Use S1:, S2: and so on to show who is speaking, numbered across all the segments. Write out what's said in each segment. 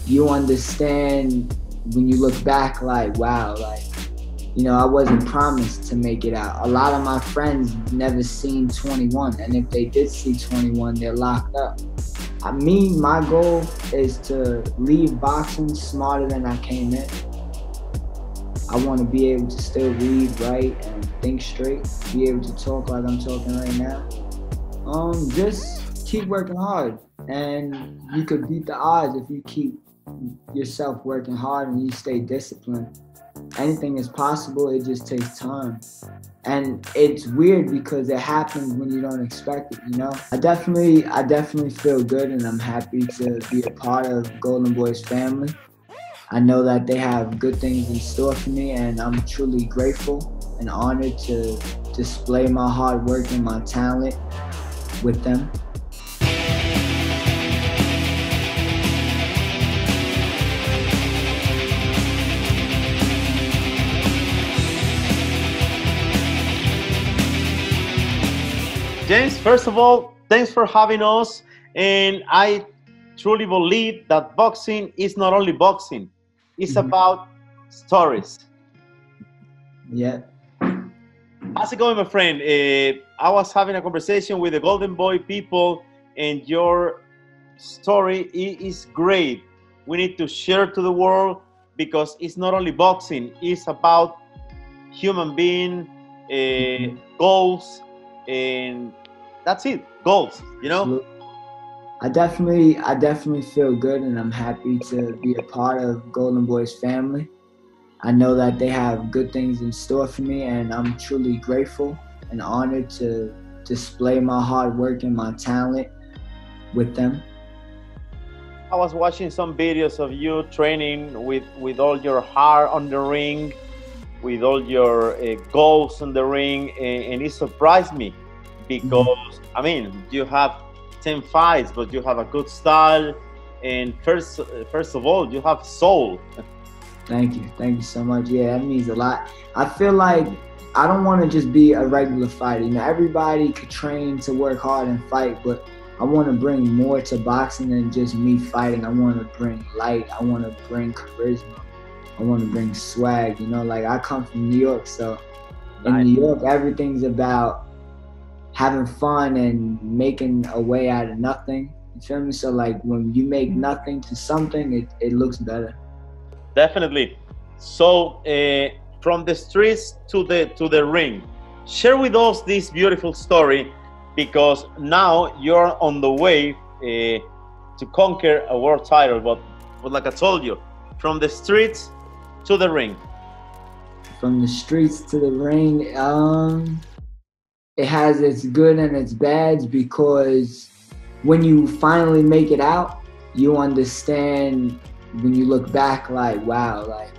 S1: you understand when you look back, like, wow, like, you know, I wasn't promised to make it out. A lot of my friends never seen 21, and if they did see 21, they're locked up. My goal is to leave boxing smarter than I came in. I want to be able to still read, write, and think straight, be able to talk like I'm talking right now. Just keep working hard, and you could beat the odds if you keep yourself working hard and you stay disciplined. Anything is possible, it just takes time. And it's weird because it happens when you don't expect it, you know? I definitely feel good, and I'm happy to be a part of Golden Boy's family. I know that they have good things in store for me, and I'm truly grateful and honored to display my hard work and my talent with them.
S2: James, first of all, thanks for having us. And I truly believe that boxing is not only boxing, it's about stories.
S1: Yeah.
S2: How's it going, my friend? I was having a conversation with the Golden Boy people, and your story is great. We need to share to the world because it's not only boxing, it's about human being, goals, and that's it, goals, you know?
S1: I definitely feel good, and I'm happy to be a part of Golden Boy's family. I know that they have good things in store for me, and I'm truly grateful and honored to display my hard work and my talent with them.
S2: I was watching some videos of you training with all your heart on the ring, with all your goals on the ring, and it surprised me because, I mean, you have 10 fights, but you have a good style, and first of all, you have soul.
S1: Thank you so much. Yeah, that means a lot. I feel like I don't want to just be a regular fighter. You know, everybody could train to work hard and fight, but I want to bring more to boxing than just me fighting. I want to bring light. I want to bring charisma. I want to bring swag. You know, like I come from New York, so in New York, everything's about having fun and making a way out of nothing. You feel me? So like when you make nothing to something, it looks better.
S2: Definitely. So from the streets to the ring, share with us this beautiful story, because now you're on the way to conquer a world title. But like I told you, from the streets to the ring.
S1: From the streets to the ring, it has its good and its bads, because when you finally make it out, you understand when you look back, like, wow, like,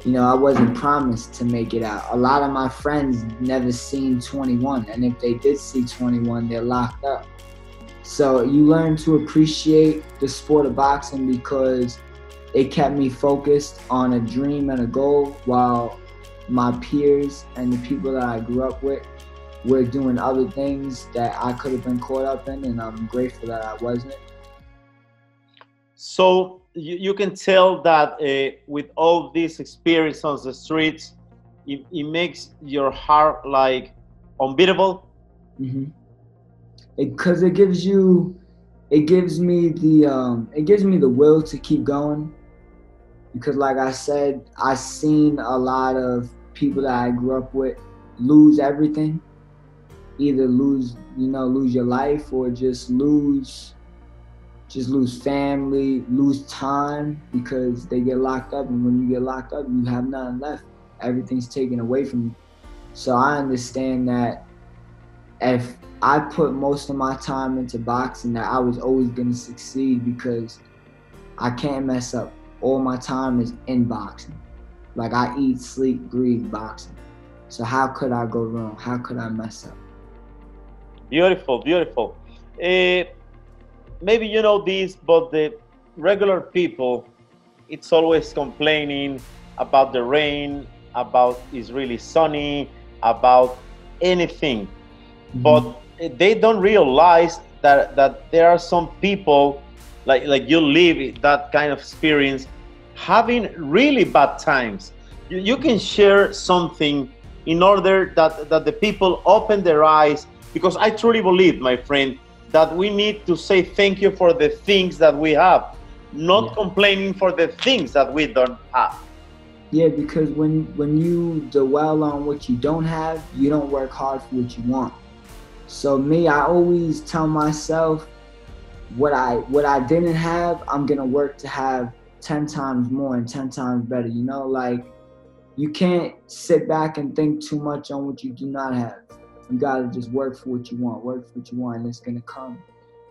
S1: you know, I wasn't promised to make it out. A lot of my friends never seen 21, and if they did see 21, they're locked up. So you learn to appreciate the sport of boxing because it kept me focused on a dream and a goal, while my peers and the people that I grew up with were doing other things that I could have been caught up in, and I'm grateful that I wasn't.
S2: So you can tell that with all this experience on the streets, it makes your heart like unbeatable.
S1: Because it gives me the will to keep going. Because like I said, I've seen a lot of people that I grew up with lose everything. Either lose your life, or just lose family, lose time, because they get locked up. And when you get locked up, you have nothing left. Everything's taken away from you. So I understand that if I put most of my time into boxing, that I was always going to succeed, because I can't mess up. All my time is in boxing. Like I eat, sleep, breathe boxing. So how could I go wrong? How could I mess up?
S2: Beautiful, beautiful. Maybe you know this, but the regular people, it's always complaining about the rain, about it's really sunny, about anything. But they don't realize that there are some people like you live that kind of experience, having really bad times. You can share something in order that the people open their eyes, because I truly believe, my friend, that we need to say thank you for the things that we have, not complaining for the things that we don't have.
S1: Yeah, because when you dwell on what you don't have, you don't work hard for what you want. So me, I always tell myself, what I didn't have, I'm gonna work to have 10 times more and 10 times better. You know, like, you can't sit back and think too much on what you do not have. You gotta just work for what you want, and it's gonna come.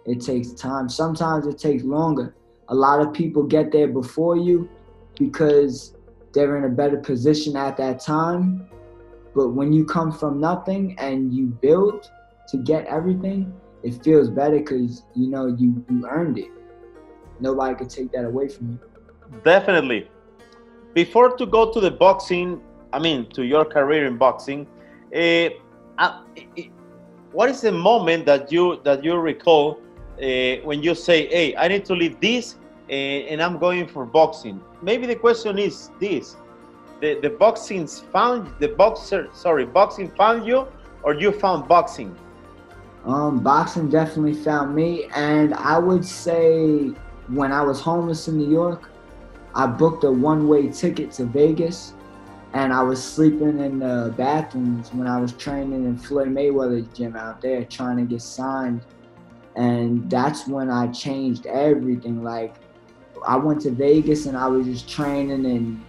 S1: It takes time. Sometimes it takes longer. A lot of people get there before you because they're in a better position at that time. But when you come from nothing and you build to get everything, it feels better because you know you earned it. Nobody could take that away from you.
S2: Definitely. Before to go to the boxing, I mean, to your career in boxing, what is the moment that you recall when you say, "Hey, I need to leave this and I'm going for boxing"? Maybe the question is this: boxing found you, or you found boxing?
S1: Boxing definitely found me, and I would say when I was homeless in New York, I booked a one-way ticket to Vegas, and I was sleeping in the bathrooms when I was training in Floyd Mayweather's gym out there trying to get signed. And that's when I changed everything. Like, I went to Vegas and I was just training in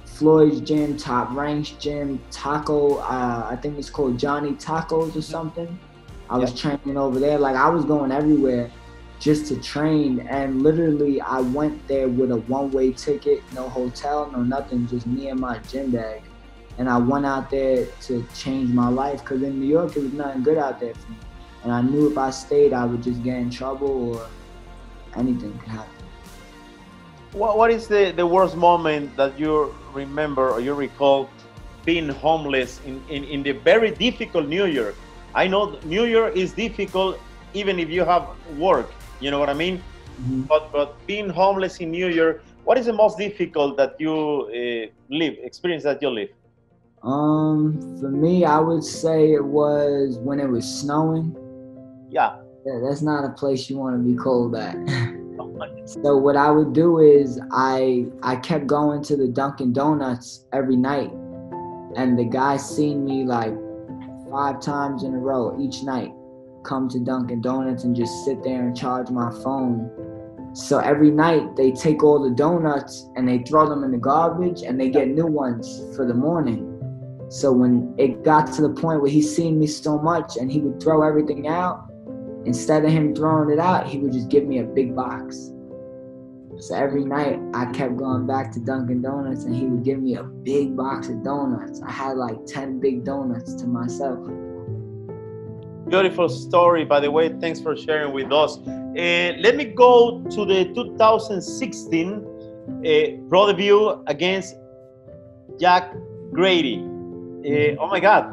S1: Floyd's gym, Top Rank's gym, Taco, I think it's called Johnny Tacos or something. I was training over there. Like, I was going everywhere just to train, and literally I went there with a one-way ticket, no hotel, no nothing, just me and my gym bag. And I went out there to change my life, because in New York it was nothing good out there for me. And I knew if I stayed, I would just get in trouble or anything could happen.
S2: What is the worst moment that you remember or you recall being homeless in the very difficult New York? I know New York is difficult even if you have work, you know what I mean? Mm-hmm. But being homeless in New York, what is the most difficult that you experience that you live?
S1: For me, I would say it was when it was snowing. Yeah, that's not a place you want to be cold at. So what I would do is I kept going to the Dunkin' Donuts every night, and the guy seen me like 5 times in a row each night come to Dunkin' Donuts and just sit there and charge my phone. So every night they take all the donuts and they throw them in the garbage, and they get new ones for the morning. So when it got to the point where he seen me so much and he would throw everything out, instead of him throwing it out, he would just give me a big box. So every night I kept going back to Dunkin' Donuts and he would give me a big box of donuts. I had like 10 big donuts to myself.
S2: Beautiful story, by the way. Thanks for sharing with us. Let me go to the 2016 Prodebut against Jack Grady. Oh my God.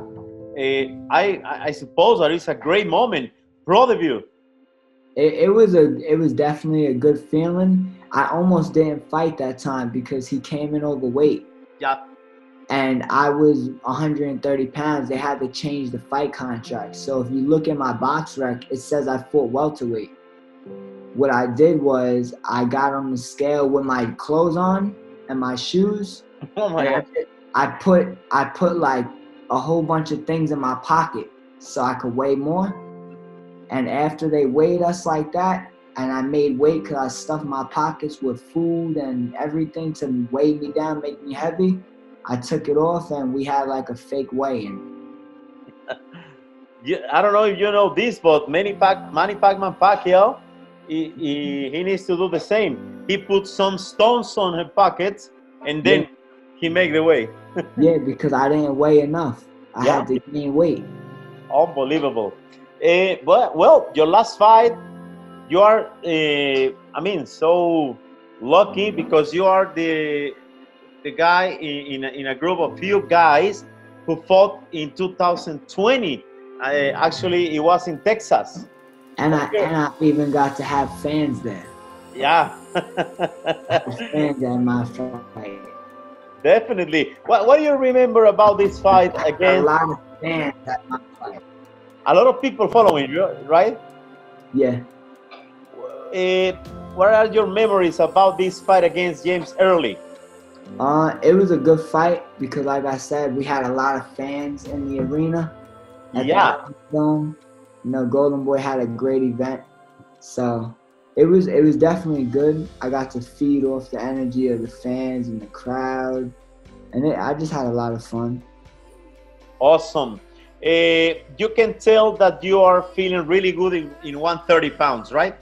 S2: I suppose that is a great moment. Prodebut.
S1: It was definitely a good feeling. I almost didn't fight that time because he came in overweight.
S2: Yeah.
S1: And I was 130 pounds. They had to change the fight contract. So if you look at my box rec, it says I fought welterweight. What I did was I got on the scale with my clothes on and my shoes.
S2: Oh my God.
S1: I put like a whole bunch of things in my pocket so I could weigh more. And after they weighed us like that, and I made weight because I stuffed my pockets with food and everything to weigh me down, make me heavy, I took it off and we had like a fake weigh-in.
S2: Yeah, I don't know if you know this, but Manny Pacman Pacquiao, he needs to do the same. He put some stones on his pockets and then he make the weight.
S1: Yeah, because I didn't weigh enough. I had to gain weight.
S2: Unbelievable. But well, your last fight, you are, so lucky because you are the guy in a group of few guys who fought in 2020. Actually, it was in Texas.
S1: And I even got to have fans there.
S2: Yeah.
S1: Fans at my fight.
S2: Definitely. What do you remember about this fight
S1: A
S2: against?
S1: lot of fans at my fight.
S2: A lot of people following you, right?
S1: Yeah.
S2: What are your memories about this fight against James Early?
S1: It was a good fight because, like I said, we had a lot of fans in the arena. At
S2: Yeah.
S1: the Dome. You know, Golden Boy had a great event, so it was definitely good. I got to feed off the energy of the fans and the crowd, and I just had a lot of fun.
S2: Awesome. You can tell that you are feeling really good in 130 pounds, right?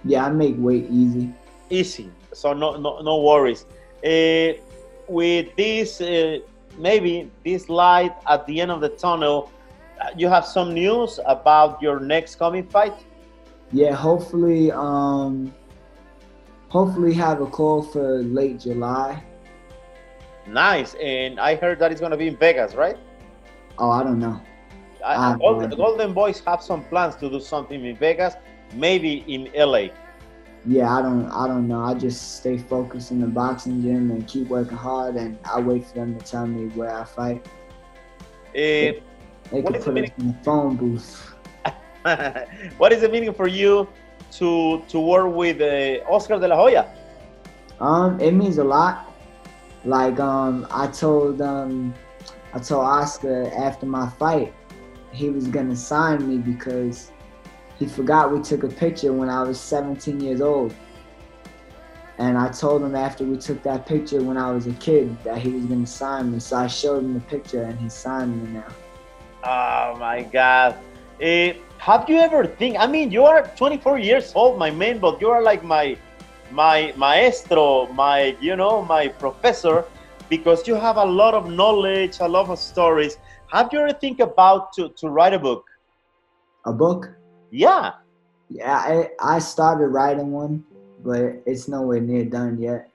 S1: Yeah, I make weight easy.
S2: Easy. So no worries. With this, maybe this light at the end of the tunnel, you have some news about your next coming fight?
S1: Yeah, hopefully have a call for late July.
S2: Nice. And I heard that it's going to be in Vegas, right?
S1: Oh, I don't know.
S2: The Golden Boys have some plans to do something in Vegas, maybe in LA.
S1: Yeah, I don't know. I just stay focused in the boxing gym and keep working hard, and I wait for them to tell me where I fight. They could put us in the phone booth.
S2: What is the meaning for you to work with Oscar de la Hoya?
S1: It means a lot. Like I told Oscar after my fight he was gonna sign me because he forgot we took a picture when I was 17 years old. And I told him after we took that picture when I was a kid that he was gonna sign me. So I showed him the picture and he signed me now.
S2: Oh my God. Have you ever think, I mean, you are 24 years old, my man, but you are like my maestro, my professor, because you have a lot of knowledge, a lot of stories. Have you ever think about to write a book?
S1: A book?
S2: Yeah.
S1: Yeah, I started writing one, but it's nowhere near done yet.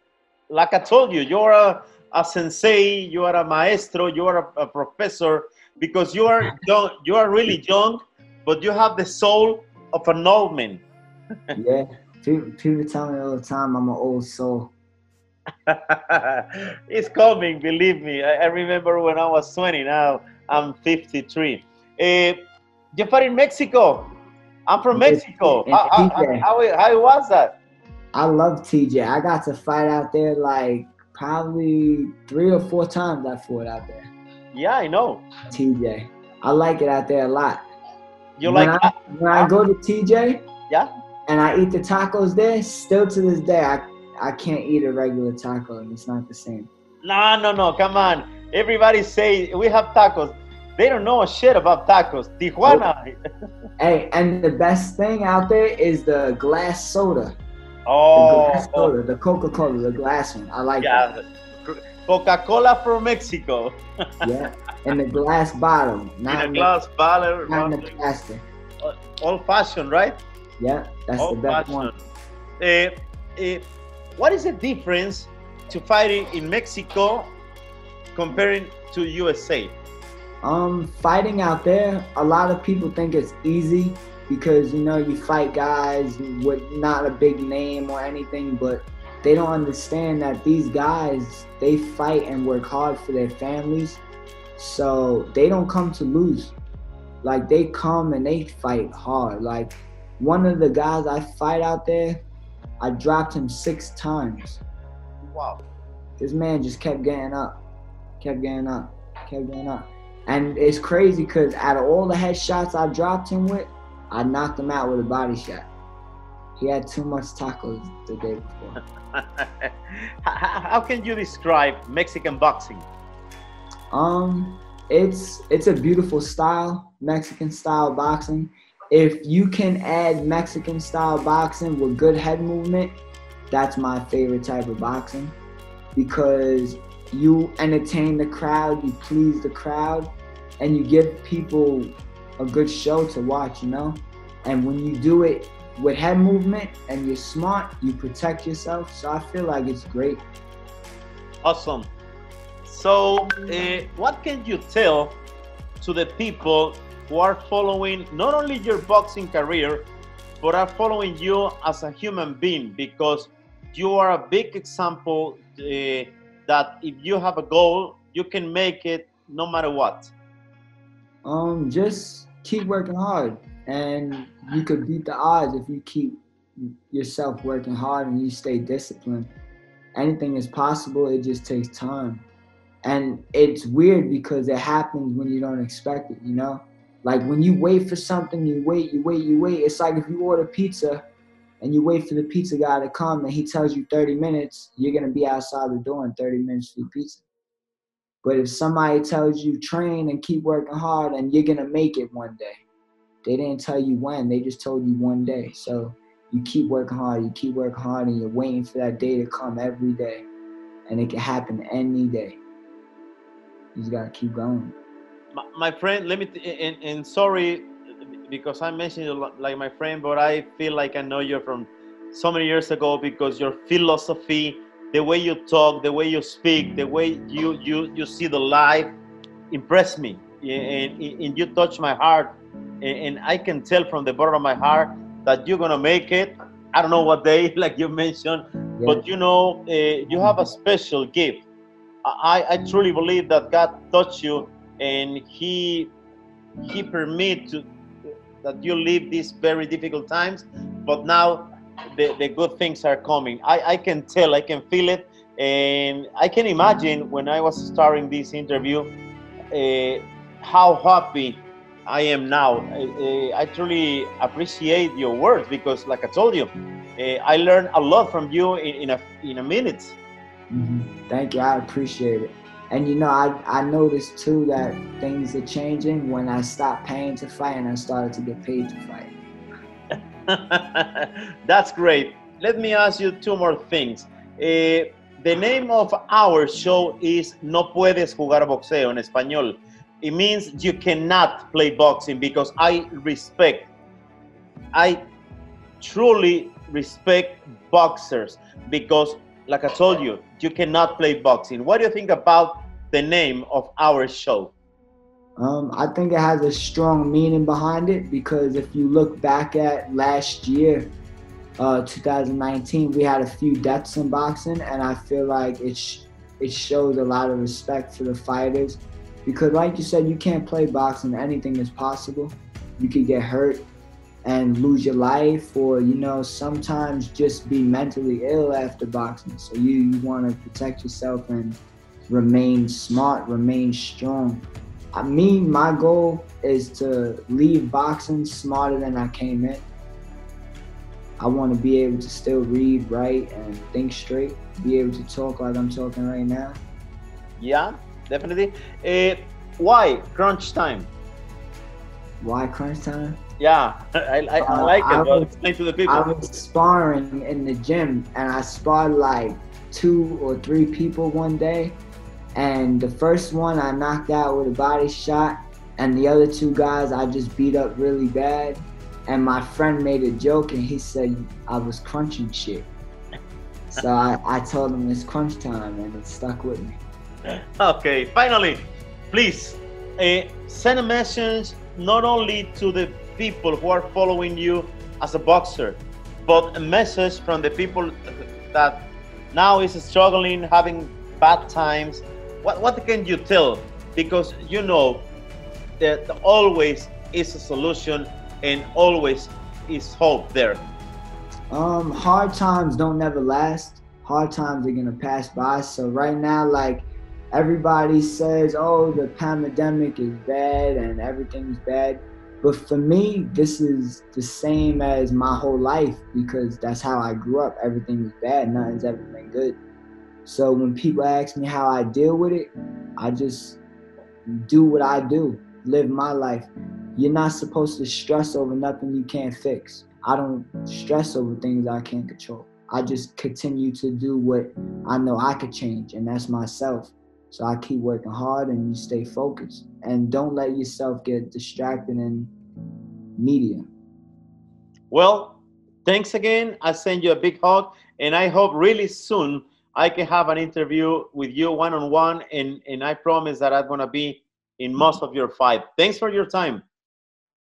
S2: Like I told you, you're a sensei, you are a maestro, you are a professor, because you are young, you are really young, but you have the soul of an old man.
S1: Yeah, people tell me all the time I'm an old soul.
S2: It's coming, believe me. I remember when I was 20, now I'm 53. You fought in Mexico. I'm from Mexico. How was that?
S1: I love TJ. I got to fight out there like probably 3 or 4 times I fought out there.
S2: Yeah, I know.
S1: TJ. I like it out there a lot.
S2: You
S1: when
S2: like
S1: when I go to TJ,
S2: yeah,
S1: and I eat the tacos there, still to this day I can't eat a regular taco and it's not the same.
S2: No, come on. Everybody say we have tacos. They don't know a shit about tacos. Tijuana.
S1: Hey, and the best thing out there is the glass soda.
S2: Oh,
S1: the glass soda, the Coca-Cola, the glass one. I like that.
S2: Coca-Cola from Mexico.
S1: Yeah, in the glass bottle.
S2: Not in a glass bottle.
S1: Not in the plastic.
S2: Old-fashioned, right?
S1: Yeah, that's the best one.
S2: What is the difference to fighting in Mexico comparing to USA?
S1: Fighting out there, a lot of people think it's easy because, you know, you fight guys with not a big name or anything, but they don't understand that these guys, they fight and work hard for their families, so they don't come to lose. Like, they come and they fight hard. Like, one of the guys I fight out there, I dropped him 6 times.
S2: Wow.
S1: This man just kept getting up, kept getting up, kept getting up. And it's crazy because out of all the headshots I dropped him with, I knocked him out with a body shot. He had too much tacos the day before.
S2: How can you describe Mexican boxing?
S1: It's a beautiful style, Mexican style boxing. If you can add Mexican style boxing with good head movement, that's my favorite type of boxing, because you entertain the crowd, you please the crowd, and you give people a good show to watch, you know? And when you do it with head movement and you're smart, you protect yourself. So I feel like it's great.
S2: Awesome. So what can you tell to the people who are following not only your boxing career, but are following you as a human being, because you are a big example that if you have a goal, you can make it no matter what.
S1: Just keep working hard, and you could beat the odds if you keep yourself working hard and you stay disciplined. Anything is possible. It just takes time. And it's weird because it happens when you don't expect it, you know? Like when you wait for something, you wait. It's like if you order pizza and you wait for the pizza guy to come and he tells you 30 minutes, you're going to be outside the door in 30 minutes for your pizza. But if somebody tells you train and keep working hard and you're going to make it one day, they didn't tell you when, they just told you one day. So you keep working hard, and you're waiting for that day to come every day. And it can happen any day. You just gotta keep going.
S2: My friend, let me, and sorry, because I mentioned you like my friend, but I feel like I know you from so many years ago, because your philosophy, the way you talk, the way you speak, the way you see the life impressed me, and you touch my heart, and I can tell from the bottom of my heart that you're gonna make it. I don't know what day, like you mentioned, yeah. But you know, you have a special gift. I truly believe that God touched you, and He permit that you live these very difficult times, but now the good things are coming. I can tell, I can feel it, and I can imagine when I was starting this interview how happy I am now. I truly appreciate your words, because like I told you, I learned a lot from you in a minute.
S1: Mm-hmm. Thank you, I appreciate it. And you know, I noticed too that things are changing when I stopped paying to fight and I started to get paid to fight.
S2: That's great. Let me ask you two more things. The name of our show is No Puedes Jugar Boxeo, en español. It means you cannot play boxing, because I truly respect boxers, because like I told you, you cannot play boxing. What do you think about the name of our show?
S1: I think it has a strong meaning behind it, because if you look back at last year, 2019, we had a few deaths in boxing, and I feel like it shows a lot of respect for the fighters, because like you said, you can't play boxing. Anything is possible. You could get hurt and lose your life, or you know, sometimes just be mentally ill after boxing. So you want to protect yourself and remain smart, remain strong. My goal is to leave boxing smarter than I came in. I want to be able to still read, write, and think straight, be able to talk like I'm talking right now.
S2: Yeah, definitely. Why crunch time?
S1: Why crunch time?
S2: Yeah, I like it. Well, explain to the people.
S1: I was sparring in the gym, and I sparred like 2 or 3 people one day. And the first one I knocked out with a body shot, and the other 2 guys I just beat up really bad. And my friend made a joke, and he said I was crunching shit. So I told him it's crunch time, and it stuck with me.
S2: Okay, finally, please send a message not only to the people who are following you as a boxer, but a message from the people that now is struggling, having bad times. What can you tell? Because you know that always is a solution and always is hope there.
S1: Hard times don't never last. Hard times are gonna pass by. So right now, like, everybody says, oh, the pandemic is bad and everything's bad. But for me, this is the same as my whole life, because that's how I grew up. Everything was bad, nothing's ever been good. So when people ask me how I deal with it, I just do what I do, live my life. You're not supposed to stress over nothing you can't fix. I don't stress over things I can't control. I just continue to do what I know I could change, and that's myself. So I keep working hard, and you stay focused. And don't let yourself get distracted in media.
S2: Well, thanks again. I send you a big hug, and I hope really soon I can have an interview with you one-on-one, and I promise that I'm going to be in most of your fight. Thanks for your time.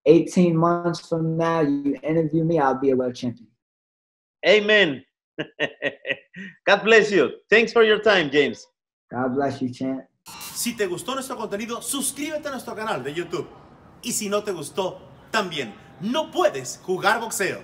S1: 18 months from now, you interview me, I'll be a world champion.
S2: Amen. God bless you. Thanks for your time, James.
S1: God bless you, champ.
S3: Si te gustó nuestro contenido, suscríbete a nuestro canal de YouTube. Y si no te gustó, también. No puedes jugar boxeo.